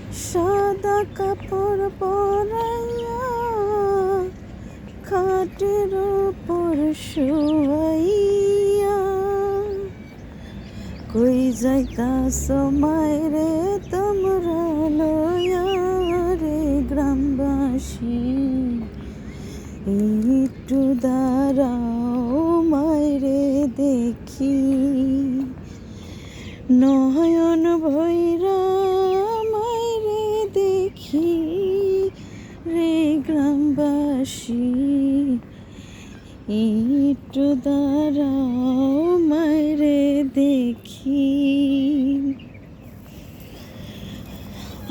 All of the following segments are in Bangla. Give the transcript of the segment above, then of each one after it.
সাদা কাপড় পরাইয়া খাটের উপর শুয়াইয়া কই যাইতাছ মায়রে তোমরা লয়া রে গ্রামবাসী, একটু দাঁড়াও মায়রে দেখি, নয়ন ভৈরা মায়রে দেখি রে গ্রামবাসী, একটু দাঁড়াও मायरे देखी।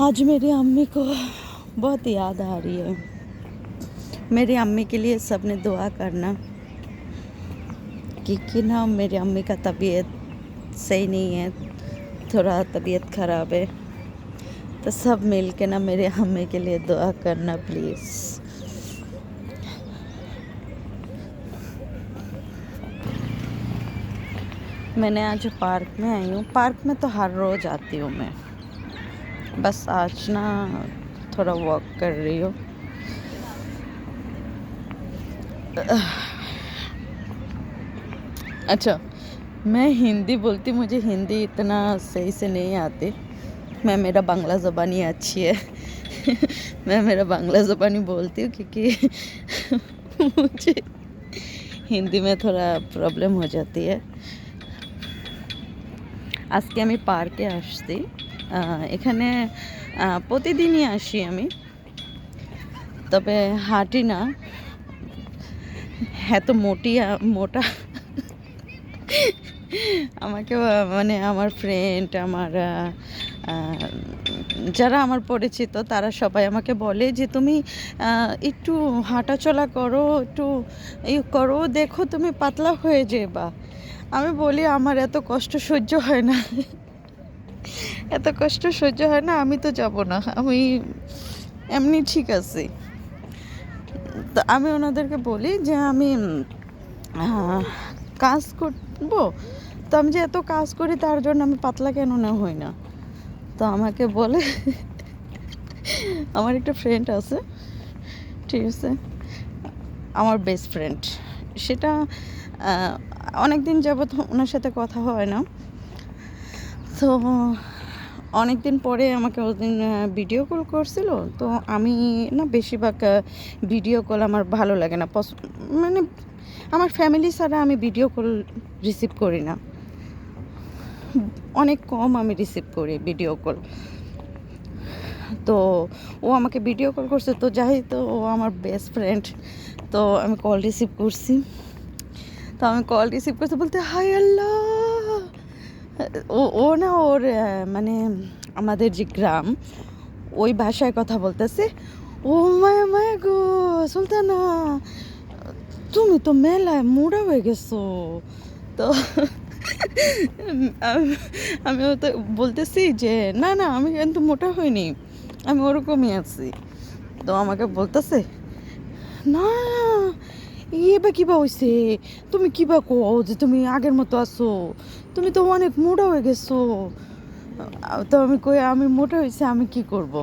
आज मेरी अम्मी को बहुत याद आ रही है। मेरी अम्मी के लिए सबने दुआ करना, क्योंकि ना मेरी अम्मी का तबीयत सही नहीं है, थोड़ा तबीयत ख़राब है, तो सब मिल के ना मेरे अम्मी के लिए दुआ करना प्लीज़। मैंने आज पार्क में आई हूँ। पार्क में तो हर रोज़ आती हूँ मैं, बस आज ना थोड़ा वॉक कर रही हूँ। अच्छा, मैं हिंदी बोलती, मुझे हिंदी इतना सही से नहीं आती। मेरा बांग्ला ज़बानी अच्छी है। मैं मेरा बांग्ला ज़बानी बोलती हूँ, क्योंकि मुझे हिंदी में थोड़ा प्रॉब्लम हो जाती है। আজকে আমি পার্কে আসছি। এখানে প্রতিদিনই আসি আমি, তবে হাঁটি না, এত মোটা আমাকে মানে আমার ফ্রেন্ড, আমার যারা আমার পরিচিত তারা সবাই আমাকে বলে যে তুমি একটু হাঁটাচলা করো, একটু করো, দেখো তুমি পাতলা হয়ে যাবা। আমি বলি আমার এত কষ্ট সহ্য হয় না, এত কষ্ট সহ্য হয় না, আমি তো যাব না, আমি এমনি ঠিক আছি। তো আমি ওনাদেরকে বলি যে আমি কাজ করব, তো আমি যে এত কাজ করি তার জন্য আমি পাতলা কেন না হই না। তো আমাকে বলে, আমার একটা ফ্রেন্ড আছে, ঠিক আছে, আমার বেস্ট ফ্রেন্ড, সেটা অনেক দিন যাবত ওনার সাথে কথা হয় না। তো অনেক দিন পরে আমাকে ওদিন ভিডিও কল করছিল। তো আমি না বেশিরভাগ ভিডিও কল আমার ভালো লাগে না, মানে আমার ফ্যামিলি ছাড়া আমি ভিডিও কল রিসিভ করি না, অনেক কম আমি রিসিভ করি ভিডিও কল। তো ও আমাকে ভিডিও কল করছে, তো যাই, তো ও আমার বেস্ট ফ্রেন্ড, তো আমি কল রিসিভ করছি। তো আমি কল রিসিভ করতে বলতে হাই আল্লাহ, ও না ওর মানে আমাদের যে গ্রাম ওই ভাষায় কথা বলতেছে। ও মায়া মায়া গো সুলতানা, তুমি তো মেলায় মোড়া হয়ে গেছো। তো আমি তো বলতেছি যে না না, আমি কিন্তু মোটা হইনি, আমি ওরকমই আছি। তো আমাকে বলতেছে না, বা কিবা হয়েছে, তুমি কিবা কো যে তুমি আগের মতো আছো, তুমি তো অনেক মোটা হয়ে গেছো। তো আমি কই আমি মোটা হয়েছে, আমি কি করব,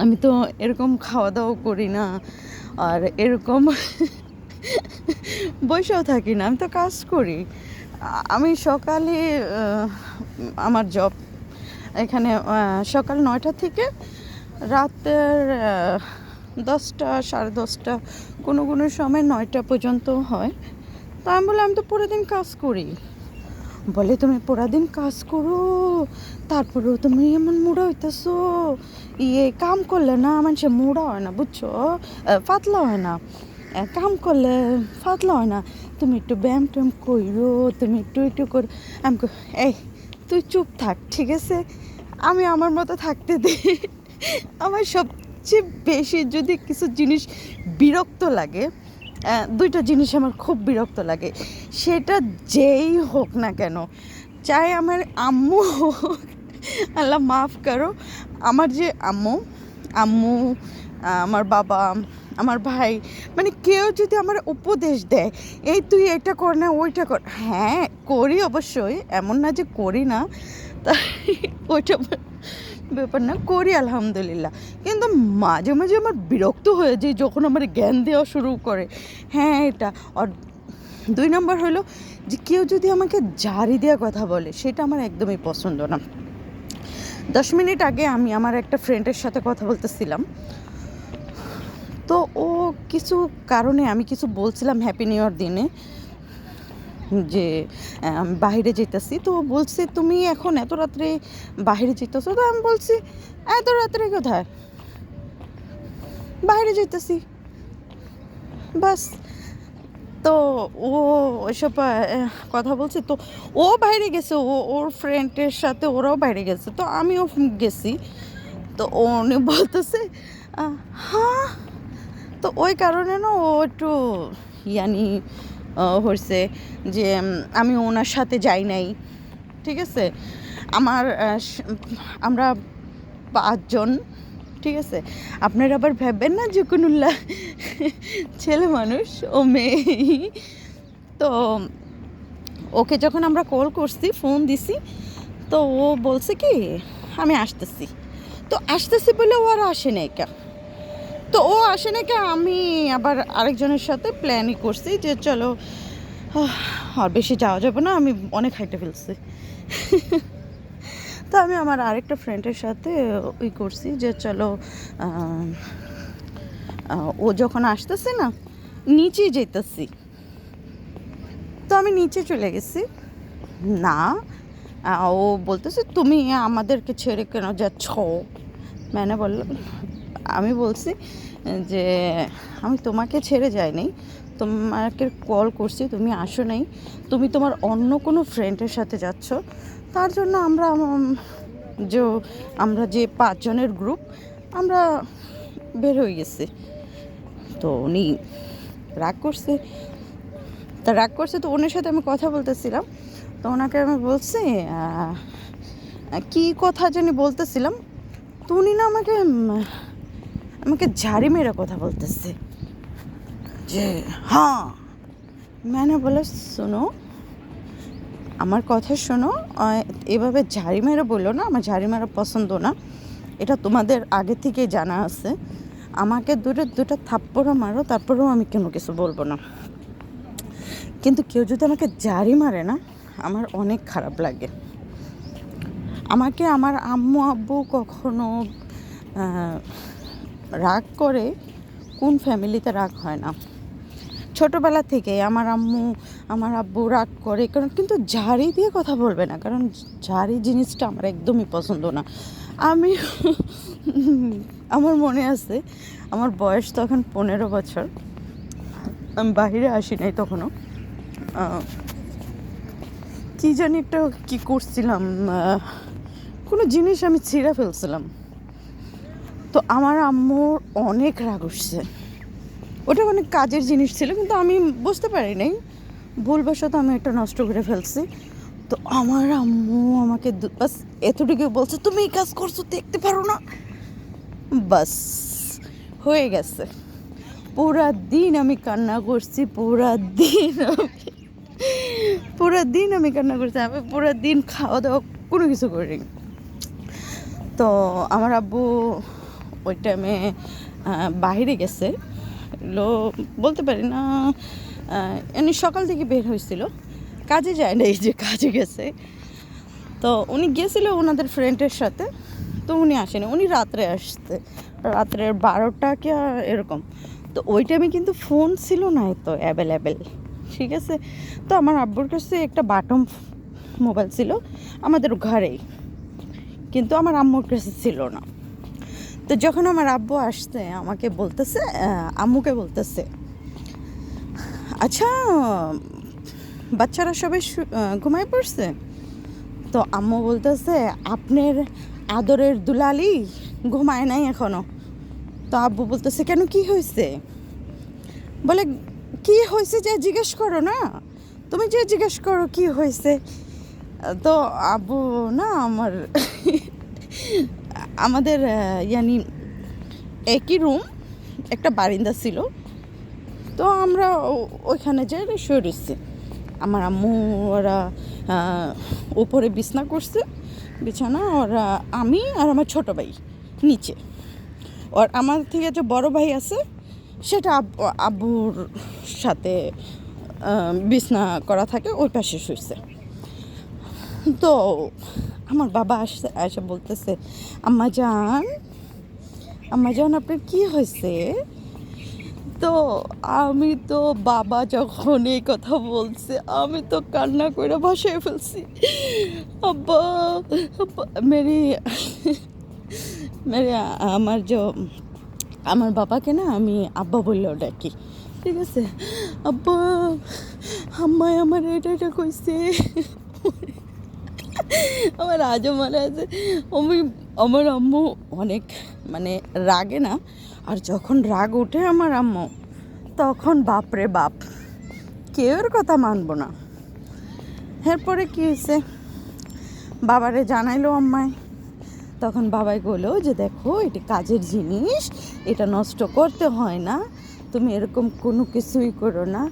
আমি তো এরকম খাওয়া দাওয়া করি না, আর এরকম বসেও থাকি না, আমি তো কাজ করি। আমি সকালে আমার জব এখানে সকাল 9টা থেকে রাতের 10টা, 10:30, কোনো সময় 9টা পর্যন্ত হয়। তো আমি বললাম আমি তো পুরো দিন কাজ করি। বলে তুমি পুরো দিন কাজ করো, তারপরেও তুমি এমন মোড়া হইতেছো, কাম করলে না মানুষে মোড়া হয় না, বুঝছো, পাতলা হয় না, কাম করলে পাতলা হয় না, তুমি একটু ব্যায়াম ট্যায়াম করো, তুমি একটু কর। আমি এই তুই চুপ থাক, ঠিক আছে, আমি আমার মতো থাকতে দে। আমার সবচেয়ে বেশি যদি কিছু জিনিস বিরক্ত লাগে, দুইটা জিনিস আমার খুব বিরক্ত লাগে, সেটা যেই হোক না কেন, চাই আমার আম্মু হোক, আল্লাহ মাফ করো, আমার যে আম্মু আমার বাবা, আমার ভাই, মানে কেউ যদি আমার উপদেশ দেয় এই তুই এটা কর না ওইটা কর, হ্যাঁ করি অবশ্যই, এমন না যে করি না, তা ওইটা ব্যাপার না, করি আলহামদুলিল্লাহ। কিন্তু মাঝে মাঝে আমার বিরক্ত হয়ে যায় যখন আমার জ্ঞান দেওয়া শুরু করে। হ্যাঁ এটা। আর 2 নম্বর হলো যে কেউ যদি আমাকে জারি দেওয়া কথা বলে, সেটা আমার একদমই পছন্দ না। 10 মিনিট আগে আমি আমার একটা ফ্রেন্ডের সাথে কথা বলতেছিলাম। তো ও কিছু কারণে আমি কিছু বলছিলাম হ্যাপি নিউ ইয়ার দিনে যে বাহিরে যেতেছি। তো ও বলছে, তুমি এখন এত রাত্রে বাহিরে যেতেছো? তো আমি বলছি, এত রাত্রে কোথায়, বাইরে যেতেছি, বাস। তো ও ওইসব কথা বলছে। তো ও বাইরে গেছে, ওর ফ্রেন্ডের সাথে ওরাও বাইরে গেছে, তো আমিও গেছি। তো উনি বলতেছে হ্যাঁ। তো ওই কারণে না ও একটু ইয়ানি হয়েছে যে আমি ওনার সাথে যাই নাই। ঠিক আছে, আমার আমরা 5 জন। ঠিক আছে, আপনারা আবার ভাববেন না যে কুনুল্লাহ ছেলে মানুষ, ও মেয়ে। তো ওকে যখন আমরা কল করছি, ফোন দিছি, তো ও বলছে কি আমি আসতেছি। তো আসতেছি বলে ও আর আসে নাই কা। তো ও আসে না কে, আমি আবার আরেকজনের সাথে প্ল্যানই করছি যে চলো আর বেশি যাওয়া যাবে না, আমি অনেক হাইটে ফেলছি। তো আমি আমার আরেকটা ফ্রেন্ডের সাথে ওই করছি যে চলো ও যখন আসতেছে না, নিচে যেতেছি। তো আমি নিচে চলে গেছি। না, ও বলতেছে তুমি আমাদেরকে ছেড়ে কেন যাচ্ছ? মানে আমি বলছি যে আমি তোমাকে ছেড়ে যাইনি, তোমাকে কল করছি, তুমি আসো নাই, তুমি তোমার অন্য কোনো ফ্রেন্ডের সাথে যাচ্ছ, তার জন্য আমরা যে 5 জনের গ্রুপ, আমরা বের হয়ে গেছি। তো উনি রাগ করছে। তো ওনার সাথে আমি কথা বলতেছিলাম। তো ওনাকে আমি বলছি কী কথা জানি বলতেছিলাম। তো উনি না আমাকে ঝাড়ি মেরে কথা বলতেছে যে হ্যাঁ। মানে বলে শোনো, আমার কথা শোনো, এভাবে ঝাড়ি মেরে বললো না, আমার ঝাড়ি মারা পছন্দ না, এটা তোমাদের আগে থেকেই জানা আছে। আমাকে দুটো থাপ্পড়ও মারো, তারপরেও আমি কোনো কিছু বলবো না, কিন্তু কেউ যদি আমাকে ঝাড়ি মারে না, আমার অনেক খারাপ লাগে। আমাকে আমার আম্মু আব্বু কখনো রাগ করে, কোন ফ্যামিলিতে রাগ হয় না? ছোটোবেলা থেকে আমার আম্মু আমার আব্বু রাগ করে, কারণ কিন্তু ঝাড়ি দিয়ে কথা বলবে না, কারণ ঝাড়ি জিনিসটা আমার একদমই পছন্দ না। আমি আমার মনে আছে, আমার বয়স তখন 15 বছর, আমি বাহিরে আসি নাই তখনও। কী জানি একটা কী করছিলাম, কোনো জিনিস আমি ছিঁড়ে ফেলছিলাম। তো আমার আম্মুর অনেক রাগ উঠছে। ওটা অনেক কাজের জিনিস ছিল, কিন্তু আমি বুঝতে পারি নাই, ভুলবশত আমি একটা নষ্ট করে ফেলছি। তো আমার আম্মু আমাকে বাস এতটুকু বলছে, তুমি এই কাজ করছো দেখতে পারো না, বাস হয়ে গেছে। পুরা দিন আমি কান্না করছি, পুরা দিন আমি কান্না করছি। আমি পুরা দিন খাওয়া দাওয়া কোনো কিছু করিনি। তো আমার আব্বু ওই টাইমে বাইরে গেছে, বলতে পারি না, এমনি সকাল থেকে বের হয়েছিল, কাজে যায় না, এই যে কাজে গেছে। তো উনি গিয়েছিল ওনাদের ফ্রেন্ডের সাথে। তো উনি আসেনি, উনি রাত্রে আসছে, রাত্রের 12টা কি এরকম। তো ওই টাইমে কিন্তু ফোন ছিল না এত অ্যাভেলেবেল। ঠিক আছে, তো আমার আব্বুর কাছে একটা বাটন মোবাইল ছিল আমাদের ঘরেই, কিন্তু আমার আম্মুর কাছে ছিল না। তো যখন আমার আব্বু আসছে, আমাকে বলতেছে, আম্মুকে বলতেছে, আচ্ছা বাচ্চারা সবাই ঘুমায় পড়ছে? তো আম্মু বলতেছে, আপনার আদরের দুলালি ঘুমায় নাই এখনো। তো আব্বু বলতেছে, কেন কি হয়েছে? বলে, কি হয়েছে যে জিজ্ঞেস করো না, তুমি যে জিজ্ঞেস করো কি হয়েছে। তো আব্বু না আমাদের ইয়ানি একই রুম, একটা বারিন্দা ছিল, তো আমরা ওইখানে যাই শুয়ে রয়েছি। আমার আম্মু ওরা উপরে বিছনা করছে, বিছানা। আর আমি আর আমার ছোট ভাই নিচে। আর আমার থেকে যে বড় ভাই আছে সেটা আব্বুর সাথে বিছনা করা থাকে, ওই পাশে শুয়েছে। তো আমার বাবা এসে বলতেছে, আম্মা জান আপনার কি হয়েছে? তো আমি তো বাবা যখন এই কথা বলছে আমি তো কান্না করে ভাসায় ফেলছি। আব্বা, আব্বা মেরি মেরে আমার বাবাকে না আমি আব্বা বললেও ডাকি, ঠিক আছে? আব্বা, আম্মাই আমার এটা কইছে। আমার আজও মনে আছে, আমার আম্মু অনেক মানে রাগে না, আর যখন রাগ ওঠে আমার আম্মু তখন বাপরে বাপ, কেউর কথা মানবো না। এরপরে কী হয়েছে, বাবারে জানাইলো আম্মায়। তখন বাবাই বললো যে দেখো এটা কাজের জিনিস, এটা নষ্ট করতে হয় না, তুমি এরকম কোনো কিছুই করো না।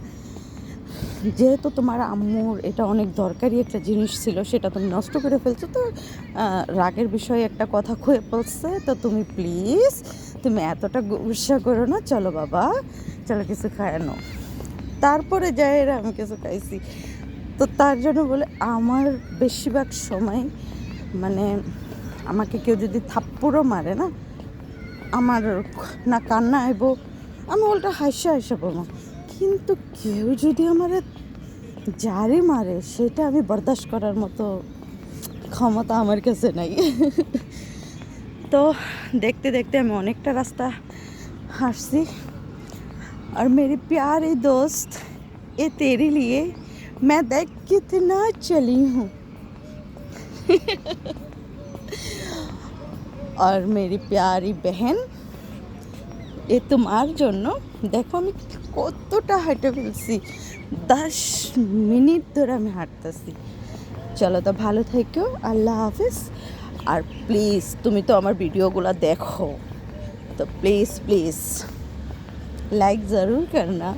যেহেতু তোমার আম্মুর এটা অনেক দরকারি একটা জিনিস ছিল, সেটা তুমি নষ্ট করে ফেলছো, তো রাগের বিষয়ে একটা কথা খুঁয়ে পড়ছে, তো তুমি প্লিজ তুমি এতটা গুসা করো না, চলো বাবা চলো কিছু খায়ানো। তারপরে যাই আমি কিছু খাইছি। তো তার জন্য বলে আমার বেশিরভাগ সময় মানে আমাকে কেউ যদি থাপ্পড়ও মারে না, আমার না কান্না আইব, আমি উল্টা হাসা বলবো। কিন্তু কেউ যদি আমার জারি মারে সেটা আমি বরদাস্ত করার মতো ক্ষমতা আমার কাছে নাই। তো দেখতে দেখতে আমি অনেকটা রাস্তা হাঁটছি। আর मेरी प्यारी दोस्त, ये तेरे लिए मैं देख कितना चली हूँ। और मेरी प्यारी बहन, এ তোমার জন্য দেখো আমি কতটা হাঁটে ফেলছি, 10 মিনিট ধরে আমি হাঁটতেছি। চলো তো ভালো থেকো, আল্লাহ হাফিজ। আর প্লিজ তুমি তো আমার ভিডিওগুলো দেখো, তো প্লিজ প্লিজ लाइक ज़रूर करना।